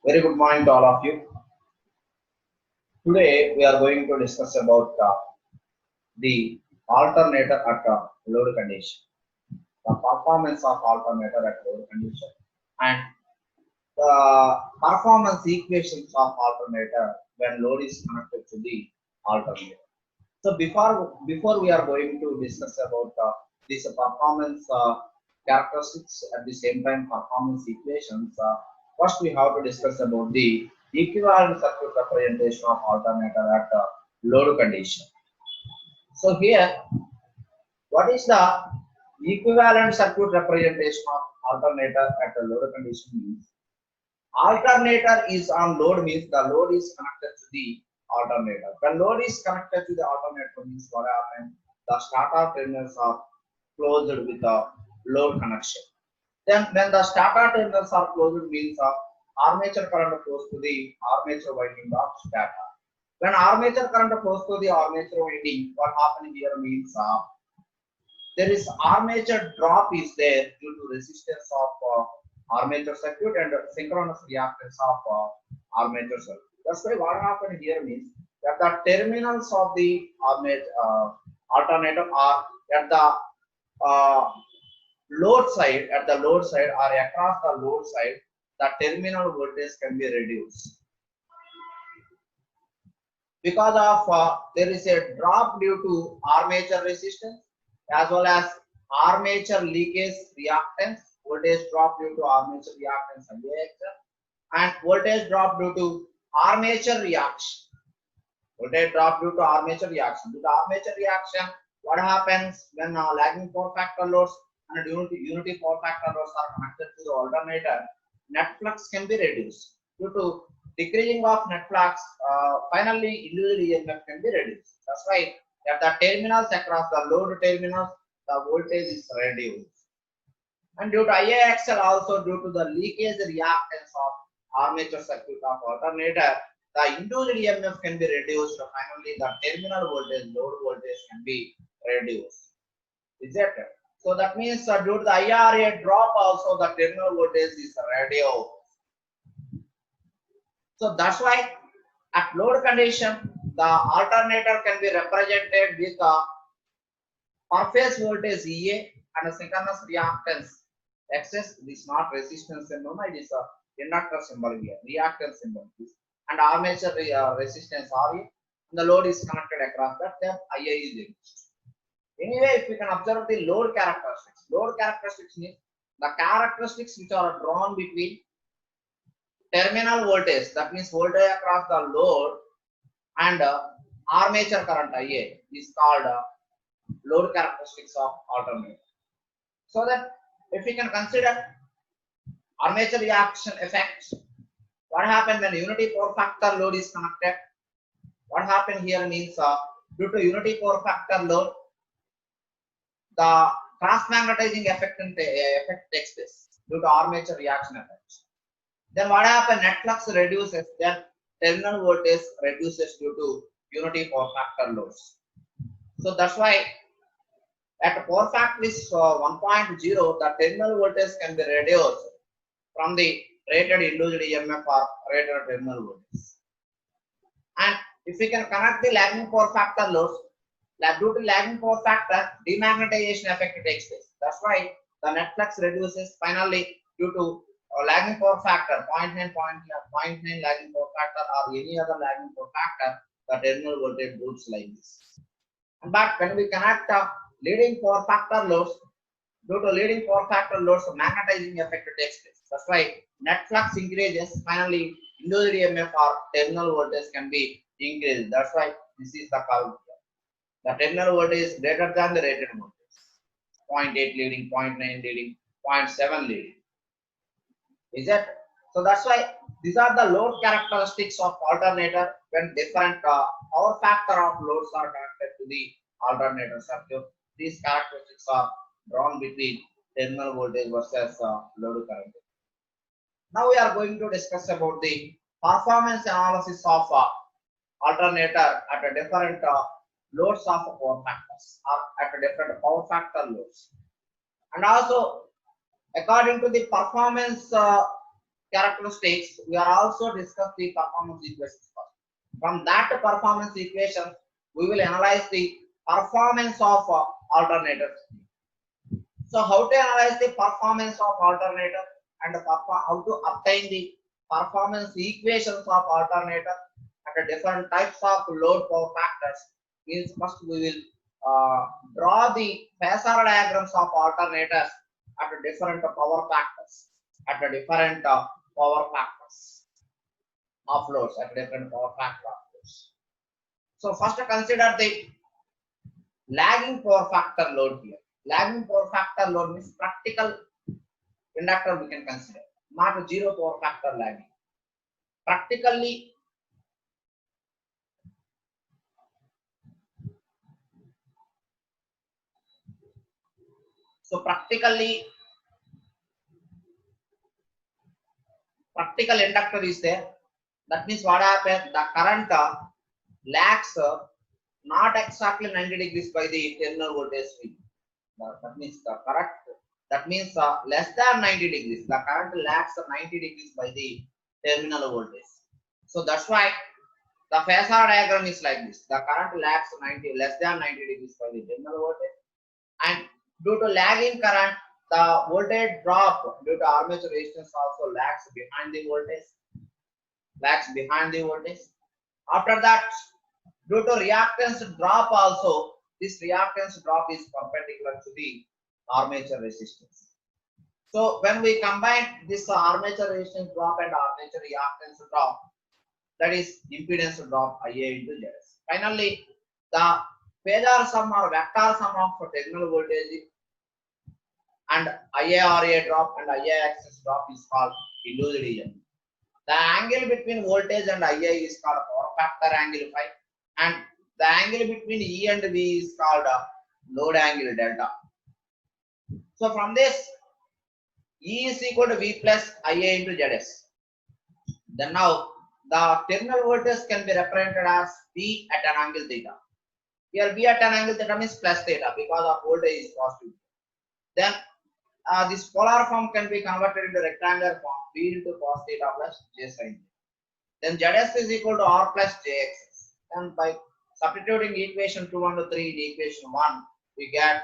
Very good morning to all of you. Today we are going to discuss about the alternator at load condition, the performance of alternator at load condition, and the performance equations of alternator when load is connected to the alternator. So before we are going to discuss about this performance characteristics at the same time performance equations, first we have to discuss about the equivalent circuit representation of alternator at load condition. So here, what is the equivalent circuit representation of alternator at a load condition means? Alternator is on load means the load is connected to the alternator. When load is connected to the alternator means what happens? The starter terminals are closed with a load connection. Then when the starter terminals are closed means armature current flows to the armature winding of stator. When armature current flows to the armature winding, what happens here means there is armature drop is there due to resistance of armature circuit and synchronous reactance of armature circuit. That's why what happened here means that the terminals of the alternator are at the load side, or across the load side, the terminal voltage can be reduced. Because of there is a drop due to armature resistance as well as armature leakage reactance, voltage drop due to armature reactance and voltage drop due to armature reaction. Voltage drop due to armature reaction. Due to armature reaction, what happens when lagging power factor loads and unity power factor loads are connected to the alternator? Net flux can be reduced. Due to decreasing of net flux, finally individual EMF can be reduced. That's why at the terminals across the load terminals, the voltage is reduced. And due to IAXL also due to the leakage reactance of armature circuit of alternator, the induced EMF can be reduced. Finally, the terminal voltage, load voltage can be reduced. Is that it? So that means due to the IRA drop also the terminal voltage is reduced. So that's why at load condition, the alternator can be represented with a per phase voltage EA and a synchronous reactance XS. This is not resistance symbol, it is a inductor symbol here, reactance symbol. And armature resistance RE, and the load is connected across that, then IA is reduced. Anyway, if we can observe the load characteristics means the characteristics which are drawn between terminal voltage, that means voltage across the load, and armature current IA is called load characteristics of alternator. So that if we can consider armature reaction effects, what happens when unity power factor load is connected? What happened here means due to unity power factor load, the cross-magnetizing effect takes place due to armature reaction effects. Then what happens? Net flux reduces, then terminal voltage reduces due to unity power factor loads. So that's why at power factor is 1.0, the terminal voltage can be reduced from the rated induced EMF or rated terminal voltage. And if we can connect the lagging power factor loads, due to lagging power factor, demagnetization effect takes place. That's why the net flux reduces. Finally, due to lagging power factor, 0.9 lagging power factor or any other lagging power factor, the terminal voltage boosts like this. But when we connect leading power factor loads, due to leading power factor loads, magnetizing effect takes place. That's why net flux increases. Finally, induced EMF or terminal voltage can be increased. That's why this is the curve. The terminal voltage is greater than the rated voltage. 0.8 leading, 0.9 leading, 0.7 leading. Is that? So that's why these are the load characteristics of alternator when different power factor of loads are connected to the alternator circuit. These characteristics are drawn between terminal voltage versus load current. Now we are going to discuss about the performance analysis of alternator at a different loads of power factors or at a different power factor loads. And also according to the performance characteristics, we are also discuss the performance equations first. From that performance equation, we will analyze the performance of alternators. So how to analyze the performance of alternator and how to obtain the performance equations of alternator at different types of load power factors means first we will draw the phasor diagrams of alternators at different power factors of loads at different power factor of loads. So first consider the lagging power factor load here. Lagging power factor load means practical inductor we can consider, not zero power factor lagging. Practically, so practical inductor is there. That means what happens? The current lags not exactly 90 degrees by the terminal voltage V. That means the current. That means less than 90 degrees. The current lags 90 degrees by the terminal voltage. So that's why the phasor diagram is like this. The current lags less than 90 degrees by the terminal voltage, and due to lagging current, the voltage drop due to armature resistance also lags behind the voltage. After that, due to reactance drop also, this reactance drop is perpendicular to the armature resistance. So when we combine this armature resistance drop and armature reactance drop, that is impedance drop Ia into Zs. Finally, the phasor sum or vector sum of terminal voltage and IaRa drop and Ia axis drop is called induced EMF. The angle between voltage and Ia is called power factor angle phi, and the angle between E and V is called load angle delta. So from this, E is equal to V plus Ia into Zs. Then now the terminal voltage can be represented as V at an angle theta. Here V at an angle theta means plus theta because of voltage is positive. Then this polar form can be converted into rectangular form, V into cos theta plus J sin theta. Then Zs is equal to R plus Jx. And by substituting equation 2 and 3 in equation 1, we get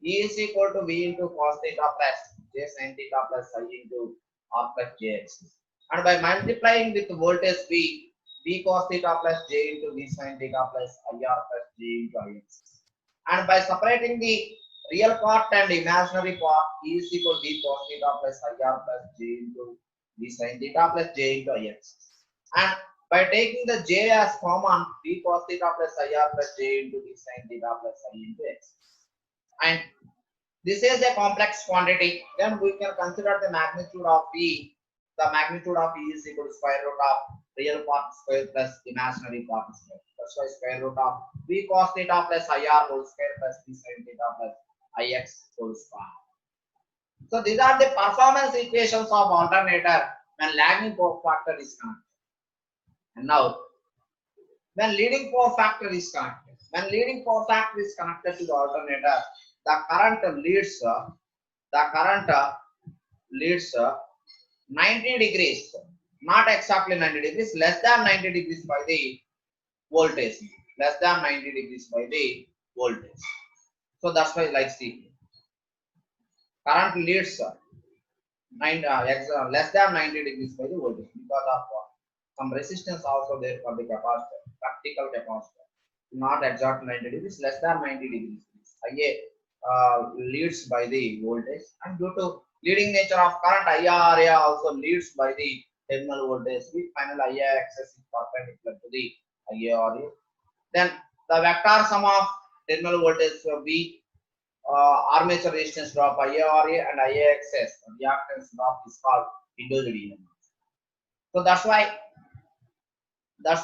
E is equal to V into cos theta plus J sin theta plus I into R plus Jx. And by multiplying with voltage V, V cos theta plus J into V sin theta plus IR plus J into Ix. And by separating the real part and imaginary part, E is equal to V cos theta plus IR plus J into V sin theta plus J into Ix. And by taking the J as common, V cos theta plus IR plus J into V sin theta plus I into X. And this is a complex quantity. Then we can consider the magnitude of V. The magnitude of E is equal to square root of real part square plus imaginary part square. That's why square root of V cos theta plus IR whole square plus V sin theta plus Ix whole square. So these are the performance equations of alternator when lagging power factor is connected. And now, when leading power factor is connected, to the alternator, the current leads 90 degrees, not exactly 90 degrees, less than 90 degrees by the voltage. So that's why like see, current leads less than 90 degrees by the voltage because of some resistance also there for the capacitor, practical capacitor, not exactly 90 degrees, less than 90 degrees. Ia leads by the voltage, and due to leading nature of current, IaRa also leads by the terminal voltage. The final Ia axis is perpendicular to the IaRa. Then the vector sum of terminal voltage V, armature resistance drop IaRa and Ia axis reactance drop is called induced EMF. So that's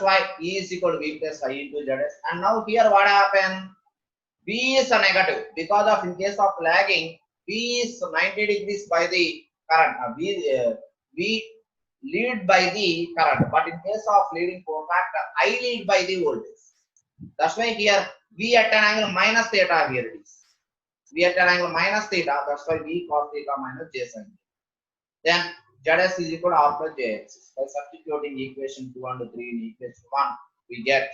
why E is equal to V plus I into Zs. And now here what happened? V is a negative because of in case of lagging, V is 90 degrees by the current. V lead by the current, but in case of leading power factor, I lead by the voltage. That's why here V at an angle minus theta here it is. V at an angle minus theta, that's why V cos theta minus J sin theta. Then Zs is equal to R plus Jx. By substituting equation 2 and 3 in equation 1, we get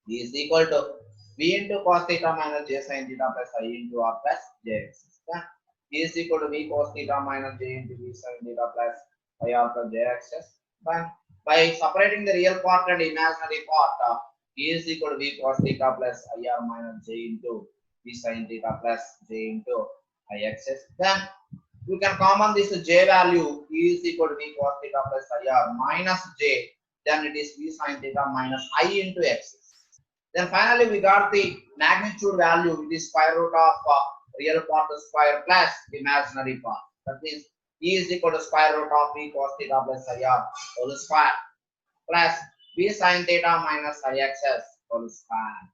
V is equal to V into cos theta minus J sin theta plus I into R plus Jx. Then V is equal to V cos theta minus J into V sin theta plus I R plus Jx. Then by separating the real part and imaginary part, V is equal to V cos theta plus I R minus J into V sin theta plus J into Ix. Then we can common this J value. V is equal to V cos theta plus I R minus J. Then it is V sin theta minus I into X. Then finally we got the magnitude value. It is square root of real part square plus imaginary part. That means E is equal to square root of V cos theta plus I R whole square plus V sin theta minus IXS whole square.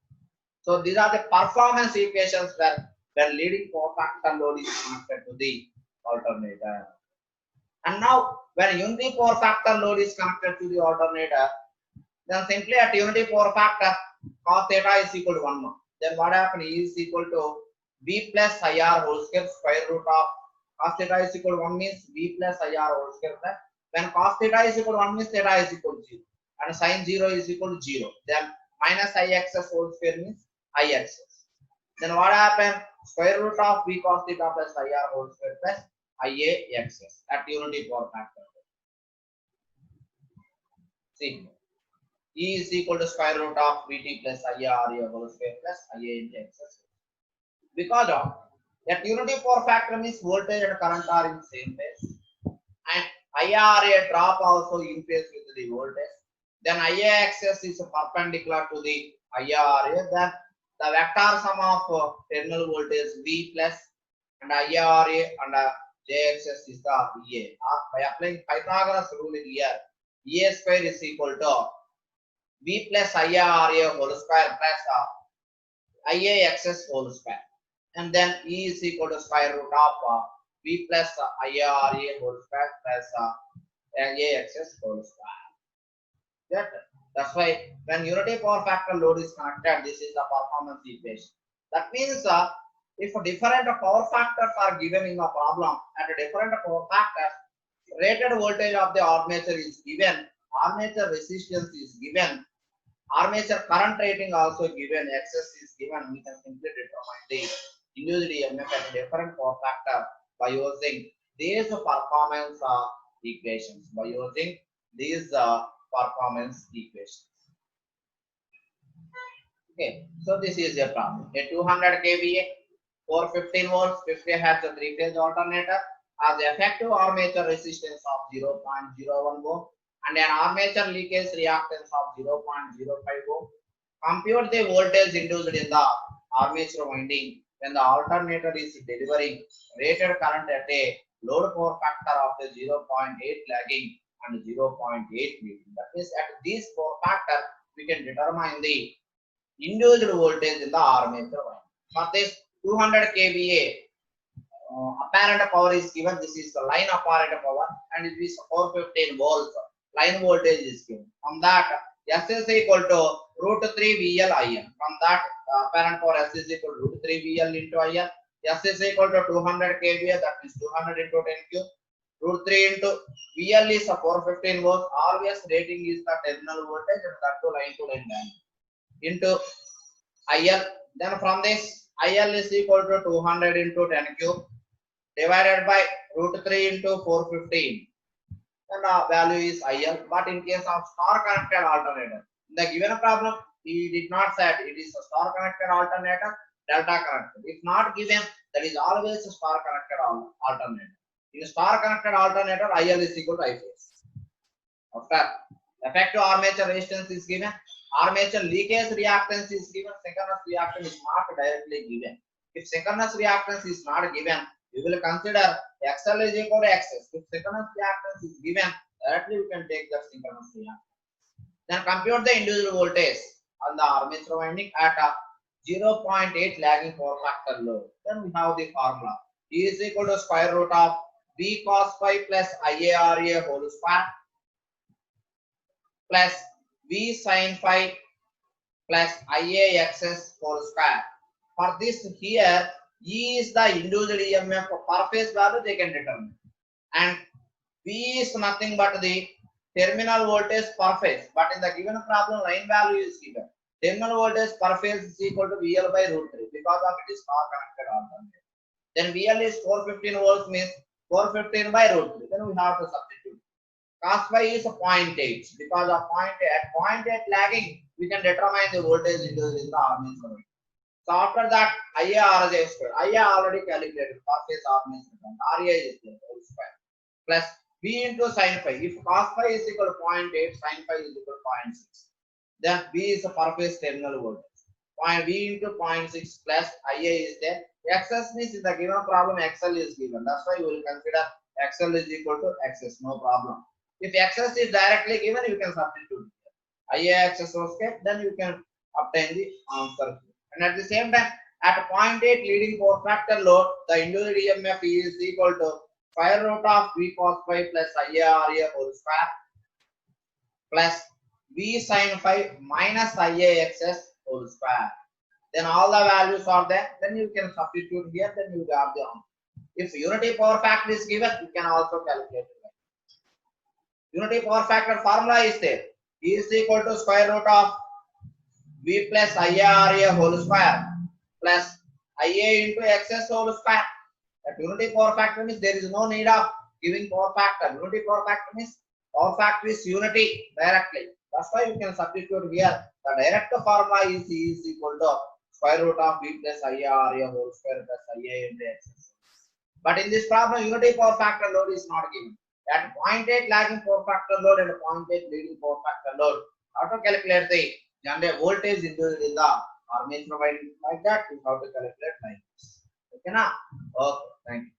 So these are the performance equations where leading power factor load is connected to the alternator. And now when unity power factor load is connected to the alternator, then simply at unity power factor cos theta is equal to 1. Then what happens is equal to V plus IR whole square square root of cos theta is equal to 1 means V plus IR whole square. When cos theta is equal to 1 means theta is equal to 0 and sin 0 is equal to 0. Then minus IXS whole square means IXS. Then what happens? Square root of V cos theta plus IR whole square plus IAXS at unity power factor. See, E is equal to square root of Vt plus IRA whole square plus IA into XS. Because of that unity power factor means voltage and current are in same phase, and IRA drop also in phase with the voltage. Then IAXS is perpendicular to the IRA. Then the vector sum of terminal voltage V plus and IRA and JXS is the EA. By applying Pythagoras rule in here, EA square is equal to V plus IRA whole square plus IAXS whole square. And then E is equal to square root of V plus IRA whole square plus IAXS whole square. That's why when unity power factor load is connected, this is the performance equation. That means if different power factors are given in the problem, at a different power factors, rated voltage of the armature is given, armature resistance is given, armature current rating also given, excess is given, we can simply determine the induced EMF at a different power factor by using these performance equations. By using these performance equations. Okay, so this is a problem. A 200 kVA, 415 volts, 50 Hz 3-phase alternator has effective armature resistance of 0.01 ohm and an armature leakage reactance of 0.05 ohm. Compute the voltage induced in the armature winding when the alternator is delivering rated current at a load power factor of the 0.8 lagging and 0.8 leading. That means at this power factor we can determine the induced voltage in the armature winding. For this 200 kVA apparent power is given. This is the line apparent power and it is 415 volts. Line voltage is given. From that S is equal to root 3 VL IL. From that apparent power S is equal to root 3 VL into IL. S is equal to 200 kVA, that means 200 into 10 cube. Root 3 into VL is 415 volts. RVS rating is the terminal voltage and that to line value into IL. Then from this IL is equal to 200 into 10 cube divided by root 3 into 415. And the value is IL. But in case of star connected alternator, in the given problem, he did not say it is a star connected alternator, delta connected. If not given, that is always a star connected alternator. In a star connected alternator, IL is equal to I phase. After effective armature resistance is given, armature leakage reactance is given, synchronous reactance is not directly given. If synchronous reactance is not given, we will consider XL is equal to XS. If synchronous reactance is given, directly we can take the synchronous reactance. Then compute the induced voltage on the armature winding at a 0.8 lagging power factor load. Then we have the formula. E is equal to square root of V cos phi plus IARA whole square plus V sin phi plus IAXS whole square. For this here, E is the induced EMF per phase value they can determine, and V is nothing but the terminal voltage per phase. But in the given problem, line value is given. Terminal voltage per phase is equal to VL by root 3 because of it is star connected alternator. Then VL is 415 volts means 415 by root 3. Then we have to substitute. Cos phi is 0.8 because of 0.8 lagging, we can determine the voltage induced in the armature. So after that, IA RJ square. IA already calculated per phase armature current. RA is there whole square plus V into sin phi. If cos phi is equal to 0.8, sin phi is equal to 0.6. Then V is the per phase terminal voltage. V into 0.6 plus IA is there. XS means in the given problem XL is given. That's why we will consider XL is equal to XS. No problem. If XS is directly given, you can substitute IA XS okay, then you can obtain the answer. And at the same time, at 0.8 leading power factor load, the induced EMF is equal to square root of V cos phi plus IA RA whole square plus V sin phi minus IA XS whole square. Then all the values are there. Then you can substitute here. Then you have the answer. If unity power factor is given, you can also calculate it. Unity power factor formula is there. E is equal to square root of V plus IA whole square plus IA into XS whole square. That unity power factor means there is no need of giving power factor. Unity power factor means power factor is unity directly. That's why you can substitute here. The direct formula is E is equal to square root of V plus IA whole square plus IA into XS. But in this problem, unity power factor load is not given. At 0.8 lagging power factor load and 0.8 leading power factor load, how to calculate the generator voltage induced in the armature winding like that, you have to calculate like this. Okay, na? Okay, thank you.